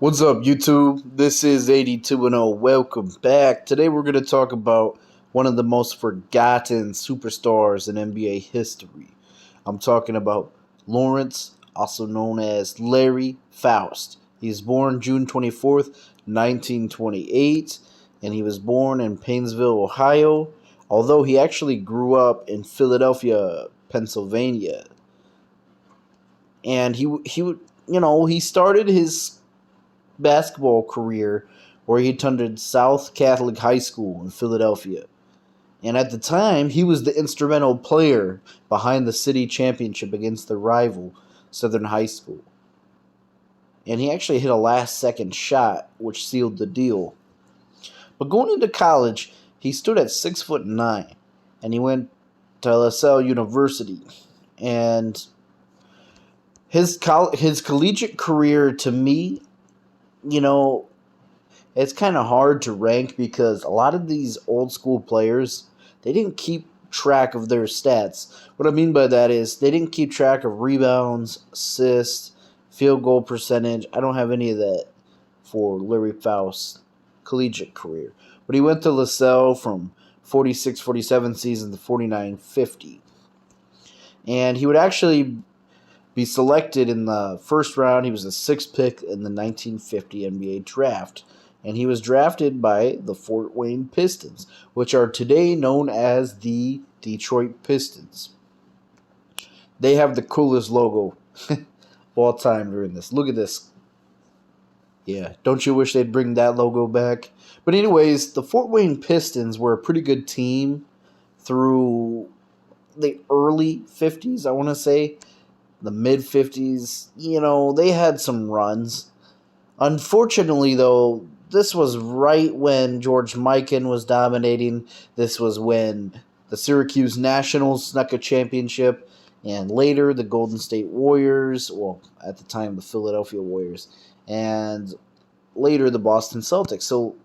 What's up, YouTube? This is 82 Welcome back. Today we're going to talk about one of the most forgotten superstars in NBA history. I'm talking about Lawrence, also known as Larry Foust. He was born June 24th, 1928, and he was born in Painesville, Ohio, although he actually grew up in Philadelphia, Pennsylvania. And he started his basketball career where he attended South Catholic High School in Philadelphia. And at the time, he was the instrumental player behind the city championship against the rival, Southern High School. And he actually hit a last-second shot, which sealed the deal. But going into college, he stood at 6'9", and he went to LaSalle University. And his collegiate career, to me, it's kind of hard to rank because a lot of these old school players, they didn't keep track of their stats. What I mean by that is they didn't keep track of rebounds, assists, field goal percentage. I don't have any of that for Larry Faust's collegiate career. But he went to LaSalle from 46-47 season to 49-50. And he would actually be selected in the first round. He was the sixth pick in the 1950 NBA draft. And he was drafted by the Fort Wayne Pistons, which are today known as the Detroit Pistons. They have the coolest logo of all time during this. Look at this. Yeah, don't you wish they'd bring that logo back? But anyways, the Fort Wayne Pistons were a pretty good team through the early 50s, I want to say. The mid-50s, they had some runs. Unfortunately, though, this was right when George Mikan was dominating. This was when the Syracuse Nationals snuck a championship, and later the Golden State Warriors, well, at the time the Philadelphia Warriors, and later the Boston Celtics. So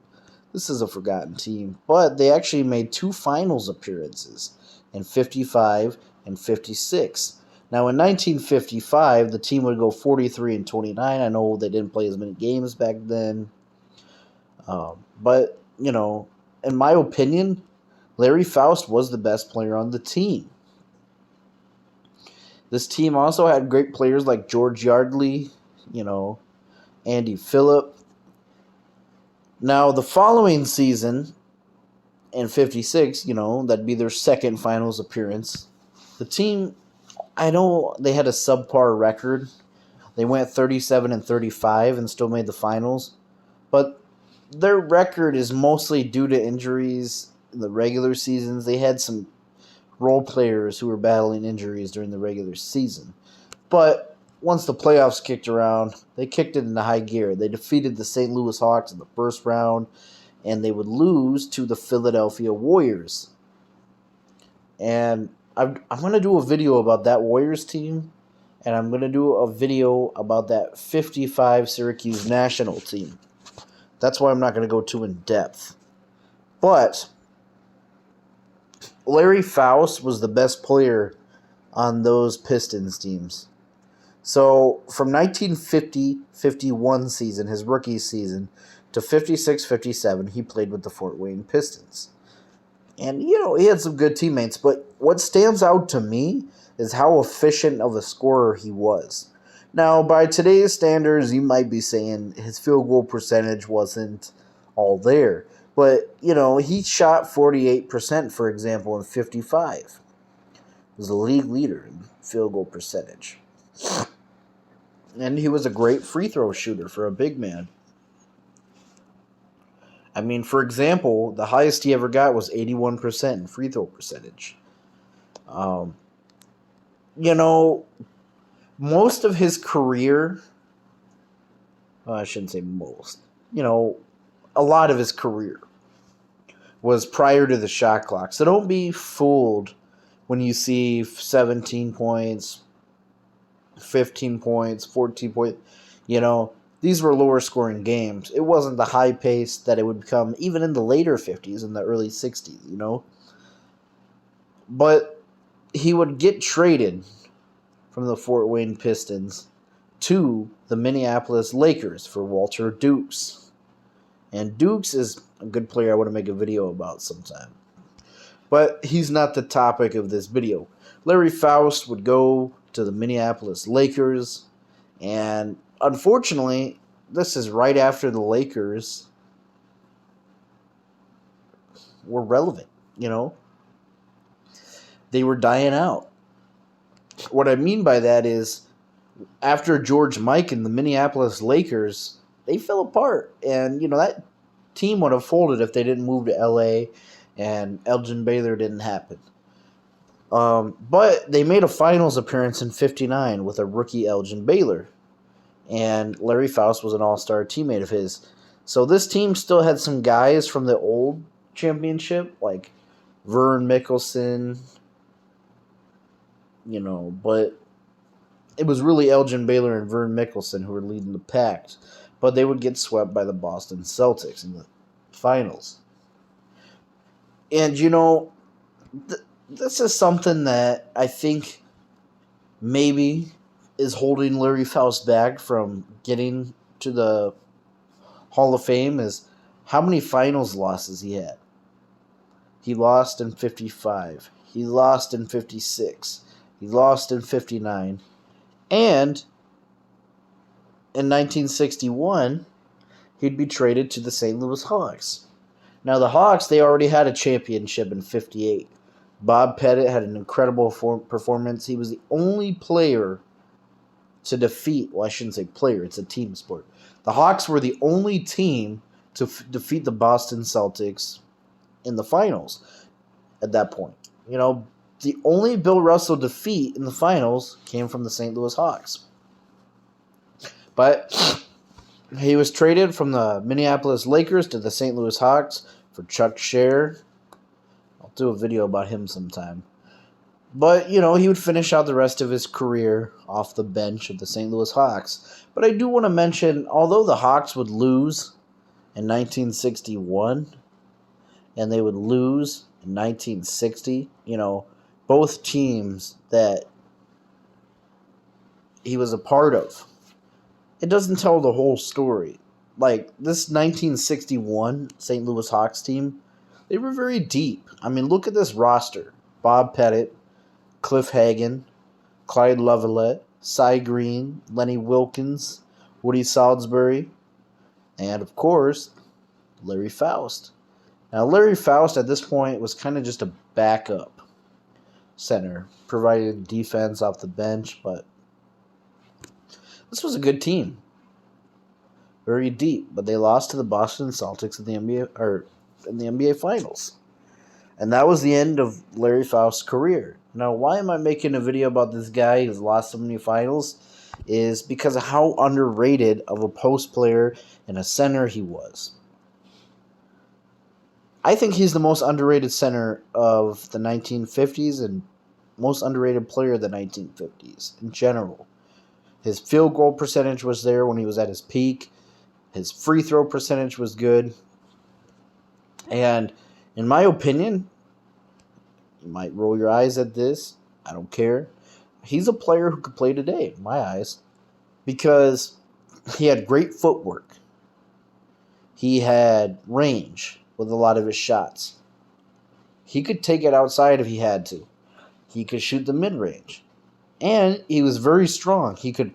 this is a forgotten team. But they actually made two finals appearances in 55 and 56. Now, in 1955, the team would go 43-29. I know they didn't play as many games back then. But, in my opinion, Larry Foust was the best player on the team. This team also had great players like George Yardley, Andy Phillip. Now, the following season, in 56, that'd be their second finals appearance. The team, I know they had a subpar record. They went 37-35 and still made the finals. But their record is mostly due to injuries in the regular seasons. They had some role players who were battling injuries during the regular season. But once the playoffs kicked around, they kicked it into high gear. They defeated the St. Louis Hawks in the first round, and they would lose to the Philadelphia Warriors. And I'm going to do a video about that Warriors team, and I'm going to do a video about that 55 Syracuse National team. That's why I'm not going to go too in depth. But Larry Foust was the best player on those Pistons teams. So from 1950-51 season, his rookie season, to 56-57, he played with the Fort Wayne Pistons. And, he had some good teammates, but what stands out to me is how efficient of a scorer he was. Now, by today's standards, you might be saying his field goal percentage wasn't all there. But, he shot 48%, for example, in 55. He was the league leader in field goal percentage. And he was a great free throw shooter for a big man. I mean, for example, the highest he ever got was 81% in free throw percentage. Most of his career, well, I shouldn't say most, a lot of his career was prior to the shot clock. So don't be fooled when you see 17 points, 15 points, 14 points, These were lower scoring games. It wasn't the high pace that it would become even in the later 50s and the early 60s, But he would get traded from the Fort Wayne Pistons to the Minneapolis Lakers for Walter Dukes. And Dukes is a good player I want to make a video about sometime. But he's not the topic of this video. Larry Foust would go to the Minneapolis Lakers, and unfortunately, this is right after the Lakers were relevant, They were dying out. What I mean by that is, after George Mike and the Minneapolis Lakers, they fell apart. And, that team would have folded if they didn't move to L.A. and Elgin Baylor didn't happen. But they made a finals appearance in '59 with a rookie Elgin Baylor. And Larry Foust was an all-star teammate of his. So this team still had some guys from the old championship, like Vern Mickelson, but it was really Elgin Baylor and Vern Mickelson who were leading the pack. But they would get swept by the Boston Celtics in the finals. And, this is something that I think maybe is holding Larry Foust back from getting to the Hall of Fame, is how many finals losses he had. He lost in 55. He lost in 56. He lost in 59. And in 1961, he'd be traded to the St. Louis Hawks. Now, the Hawks, they already had a championship in 58. Bob Pettit had an incredible performance. He was the only player to defeat, well, I shouldn't say player, it's a team sport. The Hawks were the only team to defeat the Boston Celtics in the finals at that point. The only Bill Russell defeat in the finals came from the St. Louis Hawks. But he was traded from the Minneapolis Lakers to the St. Louis Hawks for Chuck Scher. I'll do a video about him sometime. But, he would finish out the rest of his career off the bench of the St. Louis Hawks. But I do want to mention, although the Hawks would lose in 1961, and they would lose in 1960, both teams that he was a part of, it doesn't tell the whole story. Like, this 1961 St. Louis Hawks team, they were very deep. I mean, look at this roster. Bob Pettit, Cliff Hagan, Clyde Leveillette, Cy Green, Lenny Wilkins, Woody Salisbury, and, of course, Larry Foust. Now, Larry Foust at this point was kind of just a backup center, provided defense off the bench, but this was a good team. Very deep, but they lost to the Boston Celtics in the NBA Finals. And that was the end of Larry Foust's career. Now, why am I making a video about this guy who's lost so many finals? Is because of how underrated of a post player and a center he was. I think he's the most underrated center of the 1950s and most underrated player of the 1950s in general. His field goal percentage was there when he was at his peak. His free throw percentage was good. And in my opinion, you might roll your eyes at this. I don't care. He's a player who could play today, in my eyes, because he had great footwork. He had range with a lot of his shots. He could take it outside if he had to. He could shoot the mid-range. And he was very strong. He could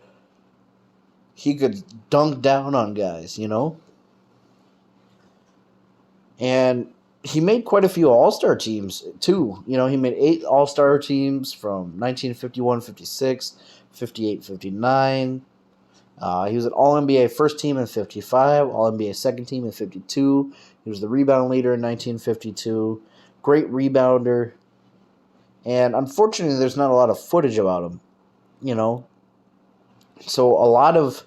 dunk down on guys, And he made quite a few All-Star teams, too. He made 8 All-Star teams from 1951-56, 58-59. He was an All-NBA first team in 55, All-NBA second team in 52. He was the rebound leader in 1952. Great rebounder. And unfortunately, there's not a lot of footage about him, So a lot of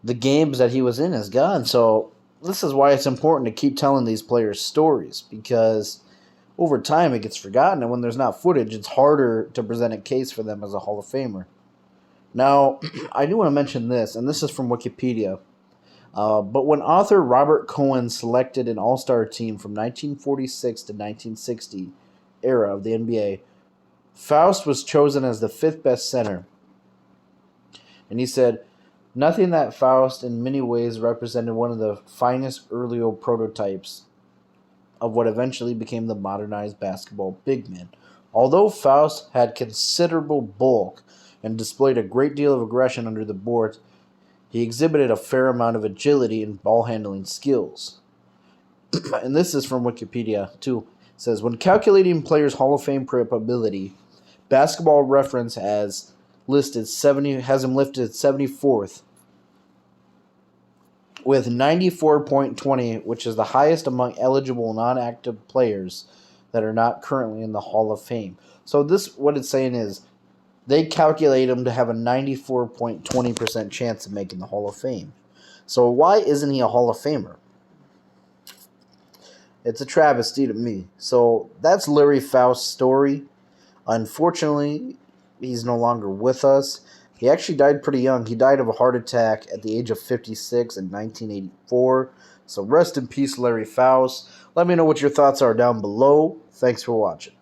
the games that he was in is gone. So this is why it's important to keep telling these players' stories, because over time it gets forgotten, and when there's not footage, it's harder to present a case for them as a Hall of Famer. Now, I do want to mention this, and this is from Wikipedia. But when author Robert Cohen selected an all-star team from 1946 to 1960 era of the NBA, Foust was chosen as the 5th best center. And he said, "Nothing that Foust in many ways represented one of the finest earlier prototypes of what eventually became the modernized basketball big man. Although Faust had considerable bulk and displayed a great deal of aggression under the boards, he exhibited a fair amount of agility and ball handling skills." And this is from Wikipedia too. It says, when calculating players' Hall of Fame probability, Basketball Reference has him listed 74th with 94.20, which is the highest among eligible non-active players that are not currently in the Hall of Fame. So this, what it's saying is, they calculate him to have a 94.20% chance of making the Hall of Fame. So why isn't he a Hall of Famer? It's a travesty to me. So that's Larry Faust's story. Unfortunately, he's no longer with us. He actually died pretty young. He died of a heart attack at the age of 56 in 1984. So rest in peace, Larry Faust. Let me know what your thoughts are down below. Thanks for watching.